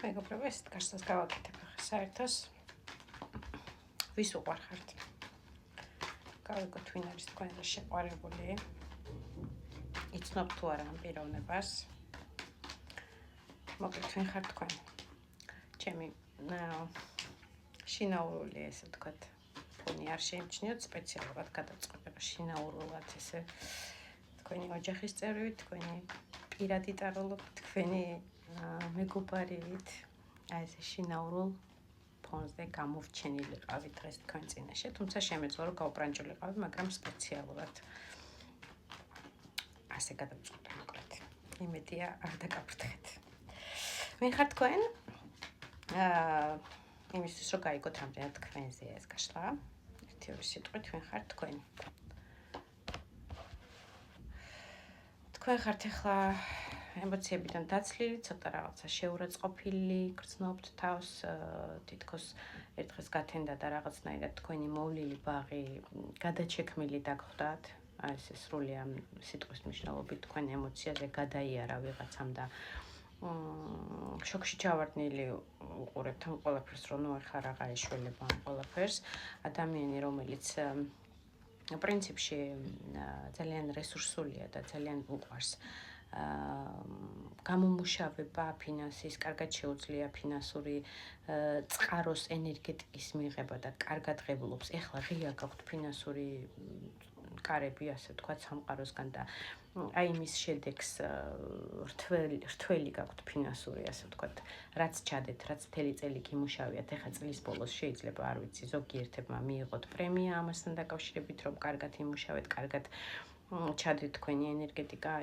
მეგობრებო, ესეთ გარსას გავაკეთებ ახლა საერთოს. ვის უყვარხართ? გავიგოთ, ვინ არის თქვენი შეყვარებული. იცნობ თუ არა ამ პიროვნებას. მოკლედ, ვინ ხართ თქვენ? ჩემი შინაურული, ესე ვთქვათ, ფონი არ შეიმჩნიოთ სპეციალურად გადაწყვეტა, შინაურულად ესე თქვენი ოჯახის წევრივით, თქვენი პირადი ტაროლობით, თქვენი მეგობარივით, აი ესე შინაურულ ფონზე გამოვრჩენილიყავი დღეს თქვენ წინაშე, თუმცა შემეძლო რომ გავბრანჯულიყავი, მაგრამ სპეციალურად ასე გადაწყვეტა მოკლედ. იმედია არ დაგაფრთხეთ. ვინ ხართ თქვენ? იმისთვის რომ გაიგოთ რამდენად თქვენზე ეს გაშლა. ერთი-ორი სიტყვით ვინ ხართ თქვენ? თქვენ ხართ ახლა ემოციებიდან დაცლილი, ცოტა რაღაცა შეურაცხყოფილი, გრძნობთ თავს, თითქოს ერთხელ გათენდა და რაღაცნაირად თქვენი მოვლილი ბაღი გადაჩექმილი დაგხვდათ. აი ეს სრული ამ სიტყვის მნიშვნელობით თქვენ ემოციაზე გადაიარა ვიღაცამ და შოქში ჩავარდნილი უყურებთ ამ ყველაფერს, რომ ნუ ახლა რაღა ეშველება ამ ყველაფერს. ადამიანი, რომელიც პრინციპში ძალიან რესურსულია და ძალიან უყვარს გამომუშავება ფინანსის, კარგად შეუძლია ფინანსური წყაროს ენერგეტიკის მიღება და კარგად ღებულობს. ეხლა ღია გაქვთ ფინანსური კარები, ასე ვთქვათ, სამყაროსგან და აი იმის შედეგს რთველი გაქვთ ფინანსური, ასე ვთქვათ, რაც ჩადეთ, რაც მთელი წელი გიმუშავიათ, ეხლა წლის ბოლოს შეიძლება, არ ვიცი, ზოგიერთებმა მიიღოთ პრემია ამასთან დაკავშირებით, რომ კარგად იმუშავეთ, კარგად ჩადეთ თქვენი ენერგეტიკა,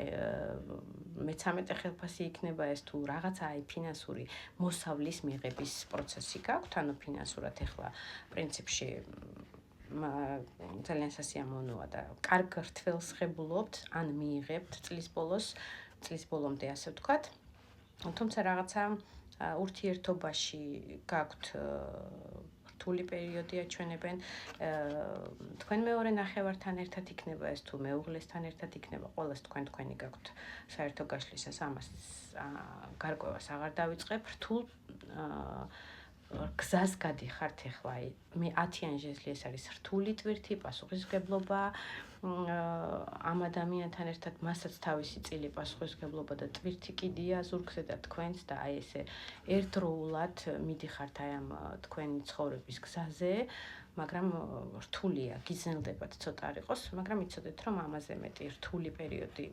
მე-13 ხელფასი იქნება ეს თუ რაღაცა აი ფინანსური მოსავლის მიღების პროცესი გაქვთ, ანუ ფინანსურად ეხლა პრინციპში ძალიან სასიამოვნოა და კარგ რთველს ღებულობთ, ან მიიღებთ წლის ბოლომდე, ასე ვთქვათ. თუმცა რაღაცა ურთიერთობაში გაქვთ რთული პერიოდი აჩვენებენ, თქვენ მეორე ნახევართან ერთად იქნება ეს თუ მეუღლესთან ერთად იქნება, ყველას თქვენი გაქვთ საერთო გაშლისას ამას გარკვევას აღარ დავიწყებ, რთულ გზას გადიხართ ახლა, მე 10-იან ჟეზლი ეს არის რთული ტვირთი, პასუხისმგებლობა ამ ადამიანთან ერთად მასაც თავისი წილი პასუხისმგებლობა და ტვირთი კიდია ზურგზე და თქვენს და აი ესე ერთდროულად მიდიხართ აი ამ თქვენი ცხოვრების გზაზე, მაგრამ რთულია, გიზნელდებათ ცოტა არ იყოს, მაგრამ იცოდეთ რომ ამაზე მეტი რთული პერიოდი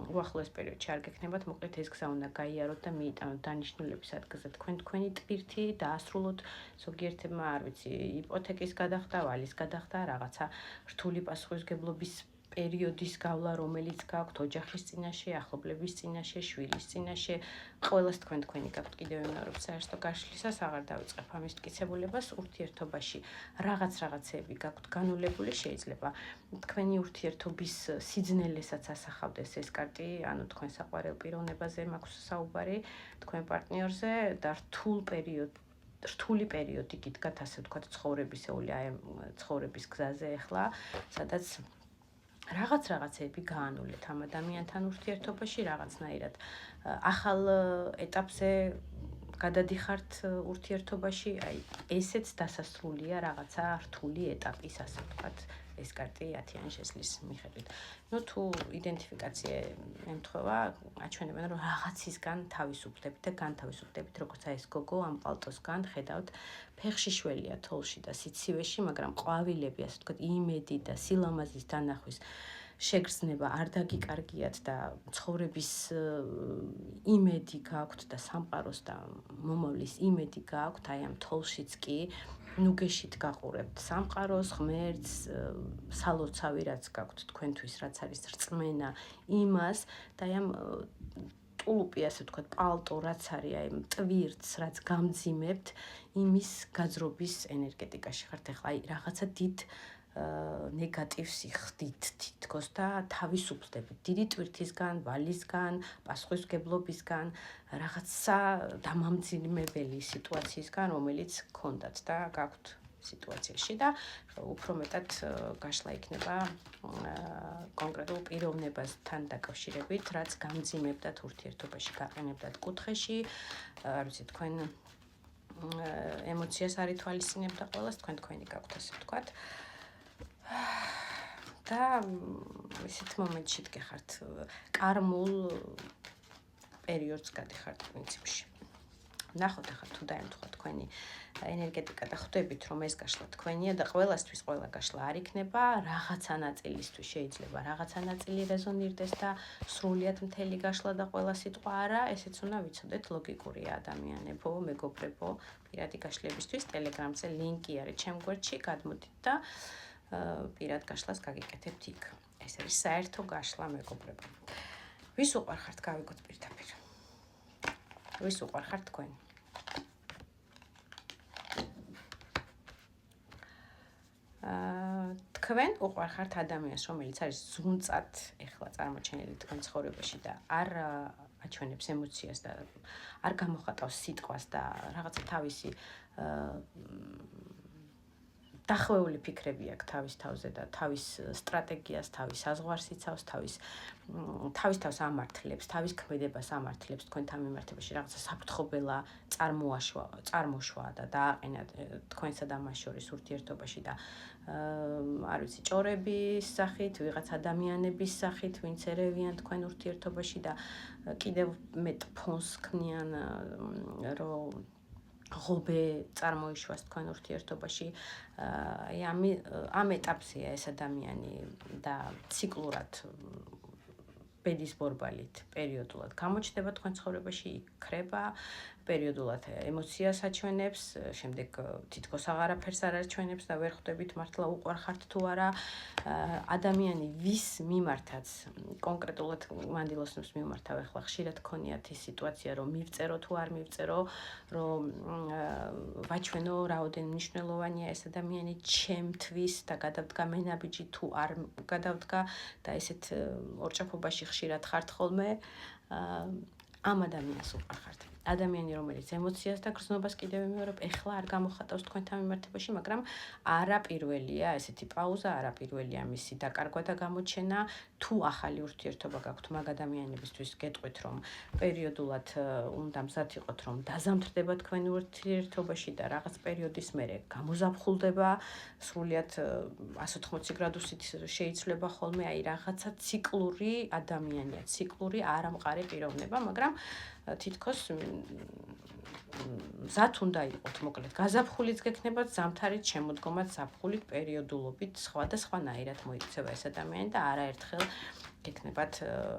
უახლოეს პერიოდში არ გექნებათ, მოკლედ ეს გზა უნდა გაიაროთ და მიიტანოთ დანიშნულების ადგილზე თქვენი ტვირთი დაასრულოთ, ზოგიერთებმა არ ვიცი, იპოთეკის გადახდა, ვალის გადახდა, რაღაცა რთული პასუხისმგებლობის პერიოდის გავლა, რომელიც გაქვთ ოჯახის წინაშე, ახლობლების წინაშე, შვილის წინაშე, ყველას თქვენი გაქვთ კიდევ ვიმეორებ საერთო გაშლისას აღარ დავიწყებ ამის მტკიცებულებას, ურთიერთობაში რაღაცეები გაქვთ განულებული, შეიძლება თქვენი ურთიერთობის სიძნელესაც ასახავდეს ეს კარტი, ანუ თქვენ საყვარელ პიროვნებაზე მაქვს საუბარი, თქვენ პარტნიორზე და რთული პერიოდი გიდგათ, ასე ვთქვათ, ცხოვრებისეული, აი ცხოვრების გზაზე ახლა, სადაც რაღაცეები გაანულეთ ამ ადამიანთან ურთიერთობაში, რაღაცნაირად ახალ ეტაპზე გადადიხართ ურთიერთობაში, აი ესეც დასასრულია რაღაცა რთული ეტაპის, ასე ვთქვათ, ეს კარტი 10-იან ჟეზლის მიხედვით. ნუ თუ იდენტიფიკაცია ემთხვევა, აჩვენებენ რომ რაღაცისგან თავისუფლდებით და განთავისუფლდებით, როგორც აი ეს გოგო ამ პალტოსგან ხედავთ, ფეხში შველია თოლში და სიცივეში, მაგრამ ყვავილები, ასე ვთქვათ, იმედი და სილამაზის დანახვის შეგრძნება არ დაგიკარგიათ და ცხოვრების იმედი გაქვთ და სამყაროს და მომავლის იმედი გაქვთ, აი ამ თოლშიც კი ნუგეშით გაყურებთ სამყაროს, ღმერთს, სალოცავი რაც გაქვთ თქვენთვის, რაც არის რწმენა იმას და აი ამ ტულუპი, ასე ვთქვათ, პალტო, რაც არის აი ტვირთს, რაც გამძიმებთ, იმის გაძრობის ენერგეტიკაში ხართ ახლა, აი რაღაცა დიდ ნეგატივს იხდით თითქოს და თავისუფლდებით დიდი ტვირთისგან, ვალისგან, პასუხისმგებლობისგან, რაღაცა დამამძიმებელი სიტუაციისგან, რომელიც გქონდათ და გაქვთ სიტუაციაში და უფრო მეტად გაშლა იქნება კონკრეტულ პიროვნებასთან დაკავშირებით, რაც გამძიმებდათ ურთიერთობაში, გაყენებდათ კუთხეში, არ ვიცი, თქვენ ემოციას არ ითვალისწინებდა ყველას, თქვენი გაქვთ, ასე ვთქვათ. და ისეთ მომენტში დგეხართ, კარმულ პერიოდს გადიხართ პრინციპში. ნახოთ ახლა თუ დაემთხვა თქვენი ენერგეტიკა და ხვდებით, რომ ეს გაშლა თქვენია და ყველასთვის ყველა გაშლა არ იქნება, რაღაცა ნაწილისთვის შეიძლება რაღაცა ნაწილი რეზონირდეს და სრულიად მთელი გაშლა და ყველა სიტყვა არა, ესეც უნდა ვიცოდეთ, ლოგიკურია ადამიანებო, მეგობრებო, პირადი გაშლებისთვის ტელეგრამზე ლინკი არის ჩემ გვერდში, გადმოდით და პირად გაშლას გაგიკეთებთ იქ. ეს არის საერთო გაშლა, მეგობრებო. ვის უყვარხართ, გავიგოთ პირდაპირ. ვის უყვარხართ თქვენ? თქვენ უყვარხართ ადამიანს, რომელიც არის ზუნწად ეხლა წარმოჩენილი თქვენ ცხოვრებაში და არ აჩვენებს ემოციას და არ გამოხატავს სიტყვას და რაღაცა თავისი დახვეული ფიქრები აქვს თავის თავზე და თავის სტრატეგიას, თავის საზღვარს იცავს, თავის თავს ამართლებს, თავის ქმედებას ამართლებს თქვენთან მიმართებაში რაღაცა საფრთხობელა წარმოშვა და დააყენა თქვენსა და მას შორის ურთიერთობაში და არ ვიცი, ჭორების სახით, ვიღაც ადამიანების სახით, ვინც ერევიან თქვენ ურთიერთობაში და კიდევ მეტ ფონს ქმნიან, რომ ღობე წარმოიშვას თქვენ ურთიერთობაში. ამ ეტაპზეა ეს ადამიანი და ციკლურად ბედის ბორბალით პერიოდულად გამოჩნდება თქვენ ცხოვრებაში, იქრება, პერიოდულად ემოციას აჩვენებს, შემდეგ თითქოს აღარაფერს არ აჩვენებს და ვერ ხვდებით მართლა უყვარხართ თუ არა. ადამიანი ვის მიმართაც, კონკრეტულად მანდილოსნებს მიმართავ, ახლა ხშირად გქონიათ ის სიტუაცია, რომ მივწერო თუ არ მივწერო, რომ ვაჩვენო რაოდენ მნიშვნელოვანია ეს ადამიანი ჩემთვის და გადავდგა მენაბიჯი თუ არ გადავდგა და ესეთ ორჭაფობაში ხშირად ხართ ხოლმე. ამ ადამიანს უყვარხართ. ადამიანი, რომელიც ემოციას და გრძნობას კიდევ ვიმეორებ, ეხლა არ გამოხატავს თქვენთან მიმართებაში, მაგრამ არა პირველია ესეთი პაუზა, არა პირველია მისი დაკარგვა და გამოჩენა. თუ ახალი ურთიერთობა გაქვთ მაგ ადამიანებისთვის, გეტყვით, რომ პერიოდულად უნდა მზად იყოთ, რომ დაზამთრდება თქვენი ურთიერთობაში და რაღაც პერიოდის მერე გამოზაფხულდება, სრულიად 180 გრადუსით შეიცვლება ხოლმე, აი რაღაცა ციკლური ადამიანია, ციკლური არამყარი პიროვნება, მაგრამ თითქოს მზად უნდა იყოთ, მოკლედ, გაზაფხულიც გექნებათ, ზამთარით, შემოდგომად, ზაფხულით, პერიოდულობით, სხვადასხვანაირად მოიქცევა ეს ადამიანი და არაერთხელ გექნებათ,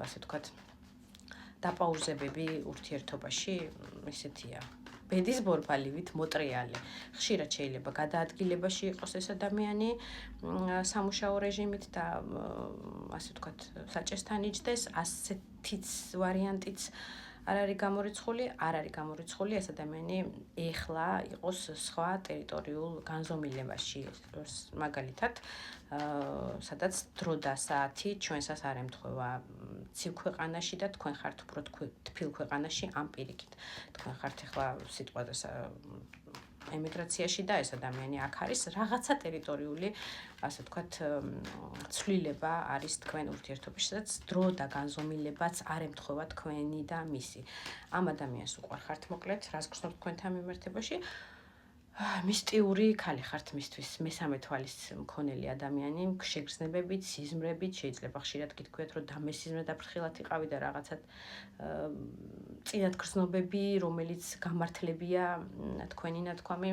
ასე ვთქვათ, დაპაუზებები ურთიერთობაში, ესეთია. ბედის ბორბალივით მოტრიალი. ხშირად შეიძლება გადაადგილებაში იყოს ეს ადამიანი სამუშაო რეჟიმით და ასე ვთქვათ, საჭესთან იჯდეს, ასეთიც ვარიანტიც არ არის გამორიცხული, არ არის გამორიცხული ეს ადამიანი ეხლა იყოს სხვა ტერიტორიულ განზომილებაში, მაგალითად, სადაც დრო და საათი ჩვენსას არ ემთხვევა ცივ ქვეყანაში და თქვენ ხართ უფრო თბილ ქვეყანაში ამ პირიქით. თქვენ ხართ ეხლა სიტყვაზე ემიგრაციაში და ეს ადამიანი აქ არის რაღაცა ტერიტორიული, ასე ვთქვათ, ცვლილება არის თქვენ ურთიერთობაში, სადაც დრო და განზომილებაც არ ემთხვევა თქვენი და მისი. ამ ადამიანს უყვარხართ, მოკლედ, რას გრძნობთ თქვენთან მიმართებაში? მისტიური ქალი ხართ მისთვის, მესამე თვალის მქონელი ადამიანი, შეგრძნებებით, სიზმრებით, შეიძლება ხშირად გითქვიათ, რომ დამესიზმრე და ფრთხილად იყავი და რაღაცად წინათ გრძნობები, რომელიც გამართლებია თქვენი ნათქვამი,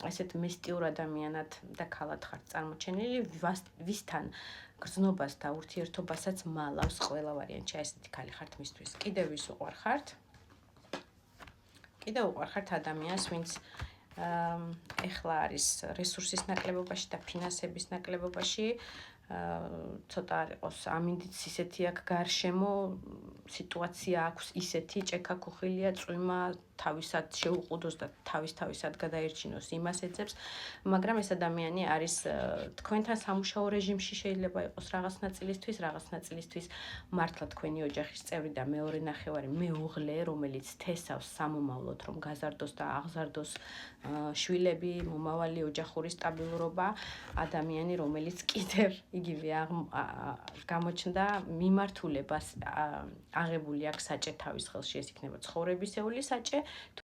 ესეთ მისტიურ ადამიანად და ქალად ხართ წარმოჩენილი, ვისთან გრძნობას და ურთიერთობასაც მალავს ყველა ვარიანტში, ესეთი ქალი ხართ მისთვის. კიდევ ვის უყვარხართ? კიდევ უყვარხართ ადამიანს, ვინც ეხლა არის რესურსის ნაკლებობაში და ფინანსების ნაკლებობაში, ცოტა არ იყოს ამინდიც ისეთი აქ გარშემო, სიტუაცია აქვს ისეთი, ჭექა-ქუხილია, წვიმა, თავისად შეუყუდოს და თავისად გადაერჩინოს იმას ეძებს, მაგრამ ეს ადამიანი არის თქვენთან სამუშაო რეჟიმში შეიძლება იყოს რაღაც ნაწილისთვის მართლა თქვენი ოჯახის წევრი და მეორე ნახევარი მეუღლე, რომელიც თესავს სამომავლოდ, რომ გაზარდოს და აღზარდოს შვილები, მომავალი ოჯახური სტაბილურობა, ადამიანი, რომელიც კიდევ იგივე გამოჩნდა მიმართულებას აღებული აქვს საჭე თავის ხელში, ეს იქნება ცხოვრებისეული საჭე.